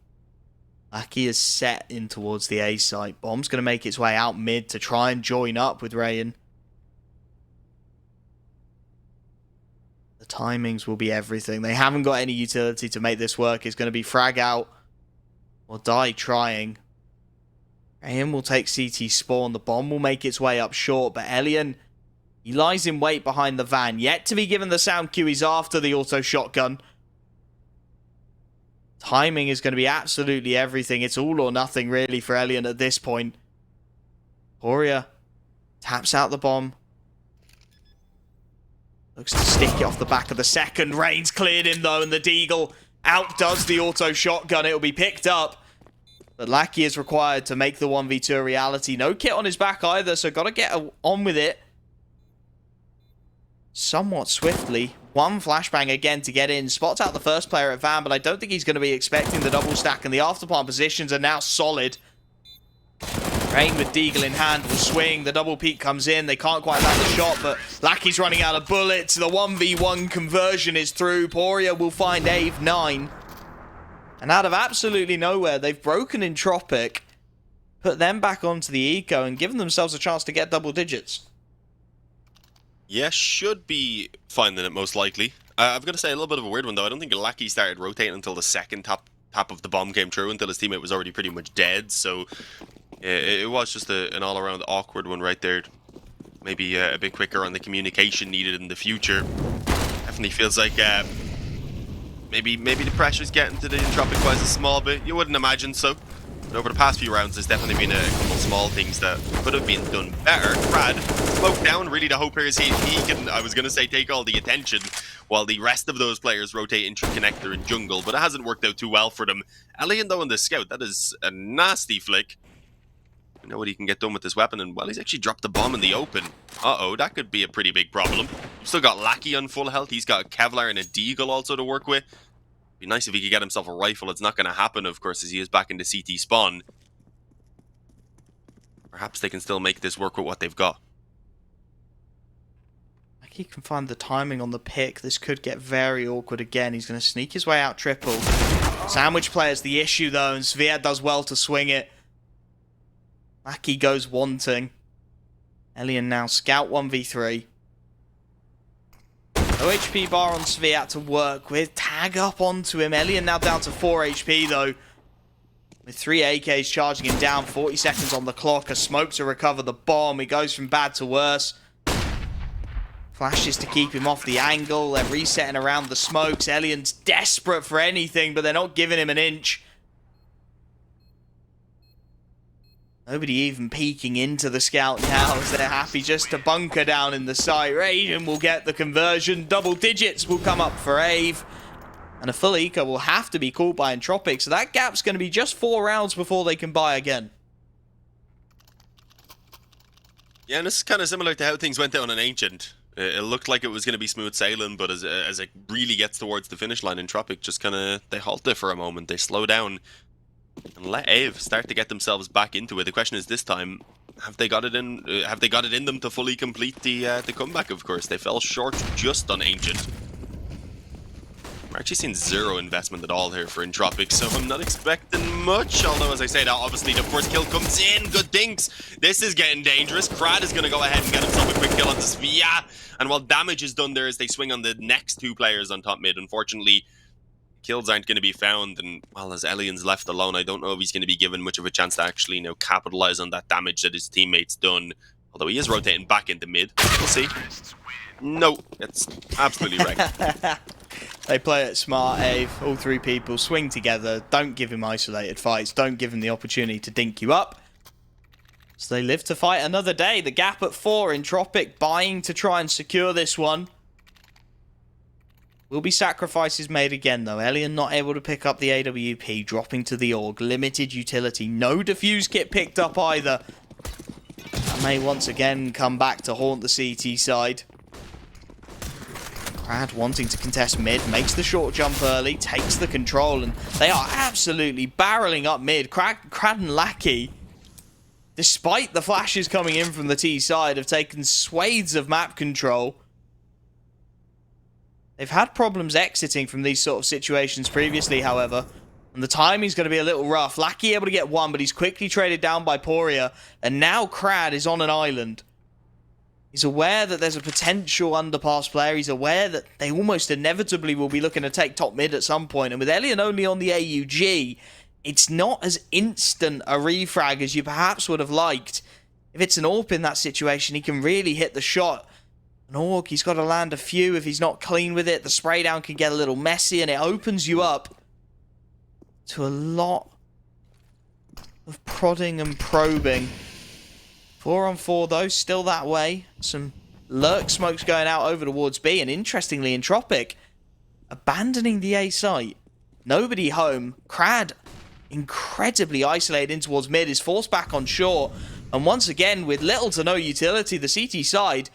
Lackey is set in towards the A site. Bomb's going to make its way out mid to try and join up with Rayan. The timings will be everything. They haven't got any utility to make this work. It's going to be frag out or die trying. Rayan will take CT spawn. The bomb will make its way up short, but Elian, he lies in wait behind the van. Yet to be given the sound cue. He's after the auto shotgun. Timing is going to be absolutely everything. It's all or nothing really for Elian at this point. Poria taps out the bomb. Looks to stick it off the back of the second. Rain's cleared him though, and the Deagle outdoes the auto shotgun. It'll be picked up. But Lackey is required to make the 1v2 a reality. No kit on his back either, so got to get on with it somewhat swiftly. 1 flashbang again to get in. Spots out the first player at Van, but I don't think he's going to be expecting the double stack, and the afterplant positions are now solid. Rain with Deagle in hand will swing. The double peek comes in. They can't quite land the shot, but Lackey's running out of bullets. The 1v1 conversion is through. Poria will find AVE 9. And out of absolutely nowhere, they've broken Entropiq, put them back onto the eco, and given themselves a chance to get double digits. Yeah, should be finding it most likely. I've got to say, a little bit of a weird one though. I don't think Lackey started rotating until the second tap of the bomb came through, until his teammate was already pretty much dead. So it was just an all-around awkward one right there. Maybe a bit quicker on the communication needed in the future. Definitely feels like maybe the pressure's getting to the Entropiq guys a small bit. You wouldn't imagine so. But over the past few rounds, there's definitely been a couple small things that could have been done better. Brad smoked down. Really, the hope here is he can, I was going to say, take all the attention while the rest of those players rotate into connector and jungle, but it hasn't worked out too well for them. Elian, though, on the scout, that is a nasty flick. You know what he can get done with this weapon, and well, he's actually dropped the bomb in the open. Uh-oh, that could be a pretty big problem. You've still got Lackey on full health. He's got a Kevlar and a Deagle also to work with. Be nice if he could get himself a rifle. It's not going to happen, of course, as he is back into CT spawn. Perhaps they can still make this work with what they've got. He can find the timing on the pick. This could get very awkward again. He's going to sneak his way out triple. Sandwich player's the issue, though, and Sviat does well to swing it. Lackey goes wanting. Elian now scout 1v3. No HP bar on Sviat to work with. Tag up onto him. Elian now down to 4 HP, though. With 3 AKs charging him down. 40 seconds on the clock. A smoke to recover the bomb. He goes from bad to worse. Flashes to keep him off the angle. They're resetting around the smokes. Elian's desperate for anything, but they're not giving him an inch. Nobody even peeking into the scout now, as they're happy just to bunker down in the site. Raiden will get the conversion. Double digits will come up for AVE. And a full eco will have to be called by Entropiq, so that gap's going to be just 4 rounds before they can buy again. Yeah, and this is kind of similar to how things went down on Ancient. It looked like it was going to be smooth sailing, but as it really gets towards the finish line, Entropiq just kind of, they halt it for a moment. They slow down and let AVE start to get themselves back into it. The question is this time, have they got it in? Have they got it in them to fully complete the comeback? Of course, they fell short just on Ancient. We're actually seeing zero investment at all here for Entropiq, so I'm not expecting much. Although, as I say, that obviously the first kill comes in. Good things. This is getting dangerous. Krad is going to go ahead and get himself a quick kill on the Svia. And while damage is done there as they swing on the next 2 players on top mid, unfortunately, kills aren't going to be found. And, well, as Elian's left alone, I don't know if he's going to be given much of a chance to actually, capitalize on that damage that his teammates done. Although he is rotating back into mid. We'll see. No, it's absolutely wrecked. They play it smart, AVE. All 3 people swing together. Don't give him isolated fights. Don't give him the opportunity to dink you up. So they live to fight another day. The gap at 4. Entropiq buying to try and secure this one. Will be sacrifices made again, though. Elian not able to pick up the AWP. Dropping to the AUG. Limited utility. No defuse kit picked up either. That may once again come back to haunt the CT side. Krad wanting to contest mid, makes the short jump early, takes the control, and they are absolutely barreling up mid. Krad and Lackey, despite the flashes coming in from the T side, have taken swathes of map control. They've had problems exiting from these sort of situations previously, however, and the timing's going to be a little rough. Lackey able to get 1, but he's quickly traded down by Poria, and now Krad is on an island. He's aware that there's a potential underpass player. He's aware that they almost inevitably will be looking to take top mid at some point. And with Elian only on the AUG, it's not as instant a refrag as you perhaps would have liked. If it's an AWP in that situation, he can really hit the shot. An AUG, he's got to land a few. If he's not clean with it, the spray down can get a little messy, and it opens you up to a lot of prodding and probing. 4 on 4 though, still that way. Some lurk smokes going out over towards B, and interestingly, Entropiq abandoning the A site. Nobody home. Krad, incredibly isolated in towards mid, is forced back on shore. And once again, with little to no utility, the CT side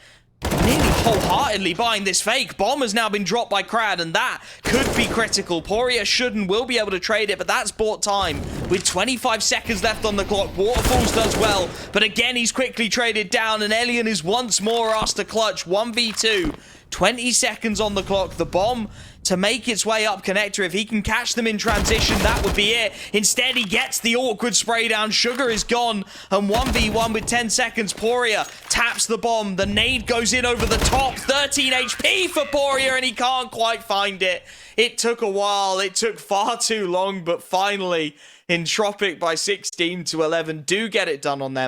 nearly wholeheartedly buying this fake. Bomb has now been dropped by Krad, and that could be critical. Poria should and will be able to trade it, but that's bought time. With 25 seconds left on the clock, Waterfalls does well, but again he's quickly traded down, and Elian is once more asked to clutch. 1v2, 20 seconds on the clock. The bomb to make its way up connector. If he can catch them in transition, that would be it. Instead, he gets the awkward spray down. Sugar is gone, and 1v1 with 10 seconds. Poria taps the bomb. The nade goes in over the top. 13 HP for Poria, and he can't quite find it. It took a while. It took far too long, but finally, Entropiq by 16 to 11 do get it done on their